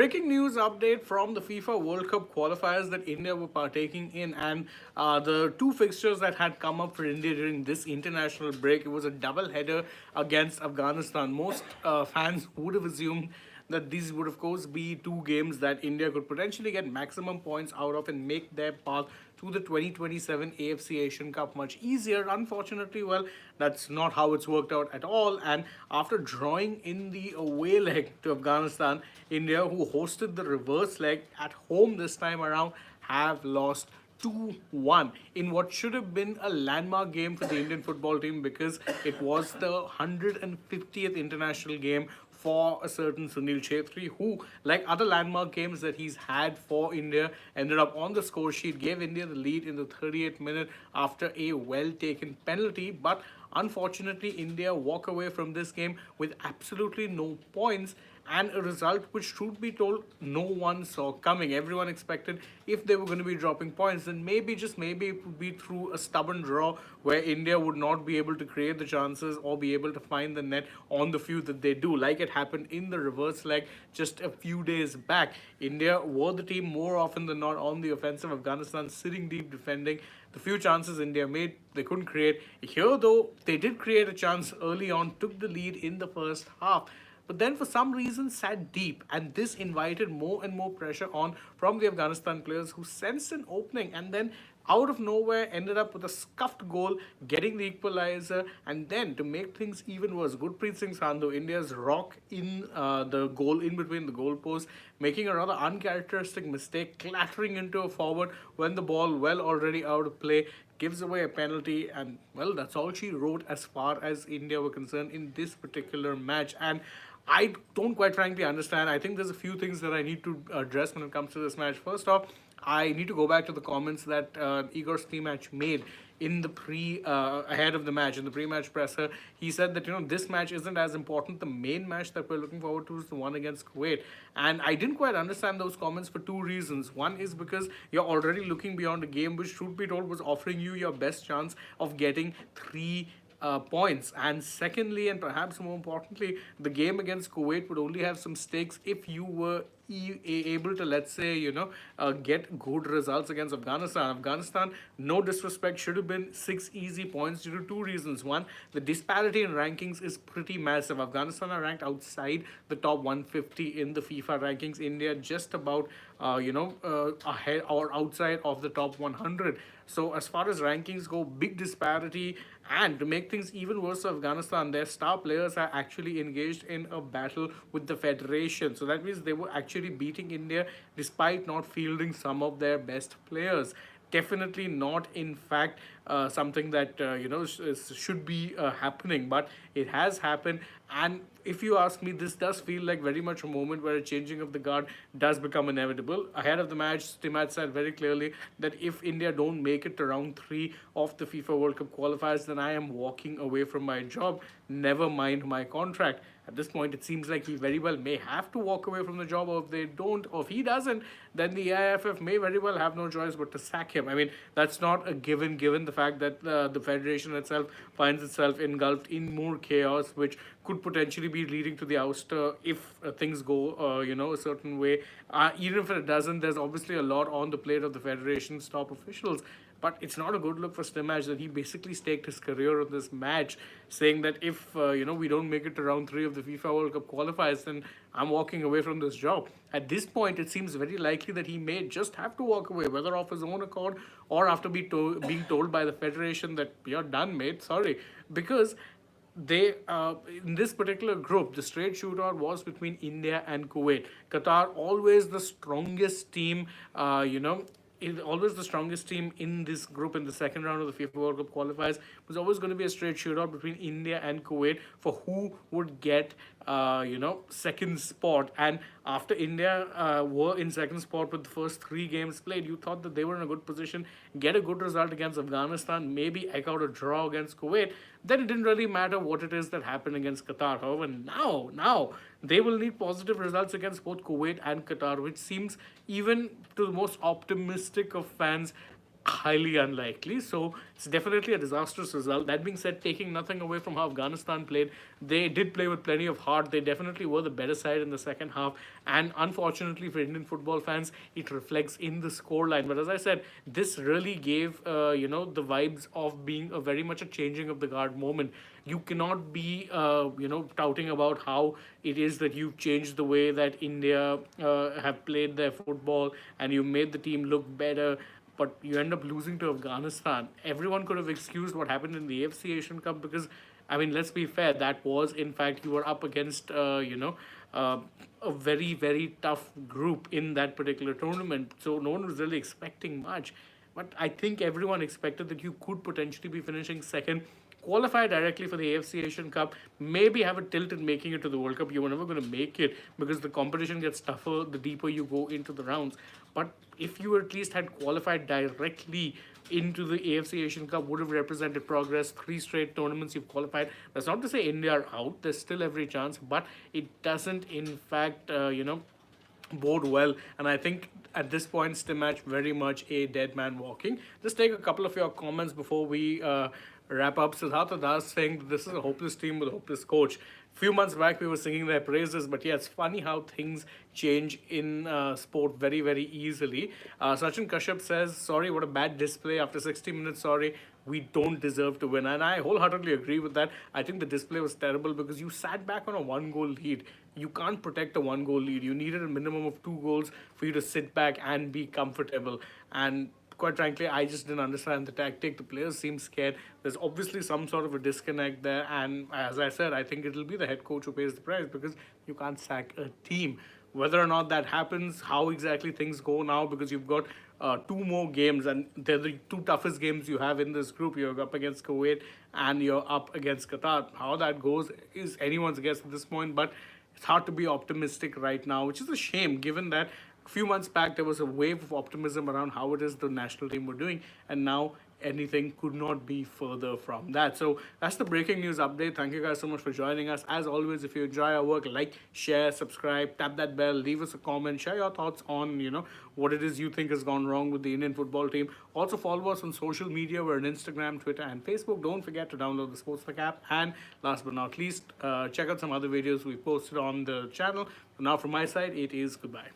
Breaking news update from the FIFA World Cup qualifiers that India were partaking in, and the two fixtures that had come up for India during this international break. It was a double header against Afghanistan. Most fans would have assumed that these would, of course, be two games that India could potentially get maximum points out of and make their path to the 2027 AFC Asian Cup much easier. Unfortunately, well, that's not how it's worked out at all. And after drawing in the away leg to Afghanistan, India, who hosted the reverse leg at home this time around, have lost 2-1 in what should have been a landmark game for the Indian football team, because it was the 150th international game for a certain Sunil Chhetri, who, like other landmark games that he's had for India, ended up on the score sheet, gave India the lead in the 38th minute after a well taken penalty. But unfortunately, India walk away from this game with absolutely no points, and a result which, truth be told, no one saw coming. Everyone expected if they were going to be dropping points, then maybe, just maybe, it would be through a stubborn draw where India would not be able to create the chances or be able to find the net on the few that they do, like it happened in the reverse leg just a few days back. India were the team more often than not on the offensive. Afghanistan sitting deep defending. The few chances India made, they couldn't create. Here, though, they did create a chance early on, took the lead in the first half, but then for some reason sat deep, and this invited more and more pressure on from the Afghanistan players, who sensed an opening and then out of nowhere ended up with a scuffed goal, getting the equalizer. And then, to make things even worse, Gurpreet Singh Sandhu, India's rock, in the goal, in between the goalposts, making a rather uncharacteristic mistake, clattering into a forward when the ball, well already out of play, gives away a penalty. And well, that's all she wrote as far as India were concerned in this particular match. And I don't quite frankly understand. I think there's a few things that I need to address when it comes to this match. First off, I need to go back to the comments that Igor Stimac made in the ahead of the match, in the pre-match presser. He said that, this match isn't as important. The main match that we're looking forward to is the one against Kuwait. And I didn't quite understand those comments for two reasons. One is because you're already looking beyond a game which, truth be told, was offering you your best chance of getting points. And secondly, and perhaps more importantly, the game against Kuwait would only have some stakes if you were able to, let's say, get good results against Afghanistan. Afghanistan, no disrespect, should have been 6 easy points due to two reasons. One, the disparity in rankings is pretty massive. Afghanistan are ranked outside the top 150 in the FIFA rankings. India just about ahead or outside of the top 100. So as far as rankings go, big disparity. And to make things even worse for Afghanistan, their star players are actually engaged in a battle with the federation. So that means they were actually beating India despite not fielding some of their best players. Definitely not, in fact, something that should be happening, but it has happened. And if you ask me, this does feel like very much a moment where a changing of the guard does become inevitable. Ahead of the match, Stimac said very clearly that if India don't make it to round 3 of the FIFA World Cup qualifiers, then I am walking away from my job, never mind my contract. At this point, it seems like he very well may have to walk away from the job, or if they don't, or if he doesn't, then the AIFF may very well have no choice but to sack him. I mean, that's not a given the fact that the federation itself finds itself engulfed in more chaos, which could potentially be leading to the ouster if things go, a certain way. Even if it doesn't, there's obviously a lot on the plate of the federation's top officials. But it's not a good look for Stimac that he basically staked his career on this match, saying that if we don't make it to round 3 of the FIFA World Cup qualifiers, then I'm walking away from this job. At this point, it seems very likely that he may just have to walk away, whether of his own accord or after being told by the federation that you're done, mate. Sorry, because they in this particular group, the straight shootout was between India and Kuwait. Qatar, always the strongest team, is always the strongest team in this group in the second round of the FIFA World Cup qualifiers. It was always going to be a straight shootout between India and Kuwait for who would get second spot. And after India were in second spot with the first 3 games played, you thought that they were in a good position, get a good result against Afghanistan, maybe eke out a draw against Kuwait. Then it didn't really matter what it is that happened against Qatar. However, now they will need positive results against both Kuwait and Qatar, which seems, even to the most optimistic of fans, highly unlikely. So it's definitely a disastrous result. That being said, taking nothing away from how Afghanistan played, they did play with plenty of heart. They definitely were the better side in the second half. And unfortunately for Indian football fans, it reflects in the scoreline. But as I said, this really gave the vibes of being a very much a changing of the guard moment. You cannot be touting about how it is that you've changed the way that India have played their football and you made the team look better, but you end up losing to Afghanistan. Everyone could have excused what happened in the AFC Asian Cup because, I mean, let's be fair, that was, in fact, you were up against, a very, very tough group in that particular tournament. So no one was really expecting much. But I think everyone expected that you could potentially be finishing second, qualify directly for the AFC Asian Cup, maybe have a tilt in making it to the World Cup. You were never going to make it because the competition gets tougher the deeper you go into the rounds. But if you at least had qualified directly into the AFC Asian Cup, would have represented progress. 3 straight tournaments you've qualified. That's not to say India are out. There's still every chance, but it doesn't, in fact, bode well. And I think at this point, Stimac very much a dead man walking. Just take a couple of your comments before we wrap up. Siddhartha Das saying that this is a hopeless team with a hopeless coach. Few months back we were singing their praises, but yeah, it's funny how things change in sport very, very easily. Sachin Kashyap says, sorry, what a bad display after 60 minutes. Sorry, we don't deserve to win. And I wholeheartedly agree with that. I think the display was terrible because you sat back on a 1 goal lead. You can't protect a 1 goal lead. You needed a minimum of 2 goals for you to sit back and be comfortable. And quite frankly, I just didn't understand the tactic. The players seem scared. There's obviously some sort of a disconnect there. And as I said, I think it'll be the head coach who pays the price because you can't sack a team. Whether or not that happens, how exactly things go now, because you've got 2 more games, and they're the 2 toughest games you have in this group. You're up against Kuwait and you're up against Qatar. How that goes is anyone's guess at this point, but it's hard to be optimistic right now, which is a shame given that a few months back there was a wave of optimism around how it is the national team were doing, and now anything could not be further from that. So that's the breaking news update. Thank you guys so much for joining us. As always, if you enjoy our work, like, share, subscribe, tap that bell, leave us a comment, share your thoughts on what it is you think has gone wrong with the Indian football team. Also follow us on social media. We're on Instagram, Twitter, and Facebook. Don't forget to download the Sportsbook app. And last but not least, check out some other videos we posted on the channel. Now from my side, it is goodbye.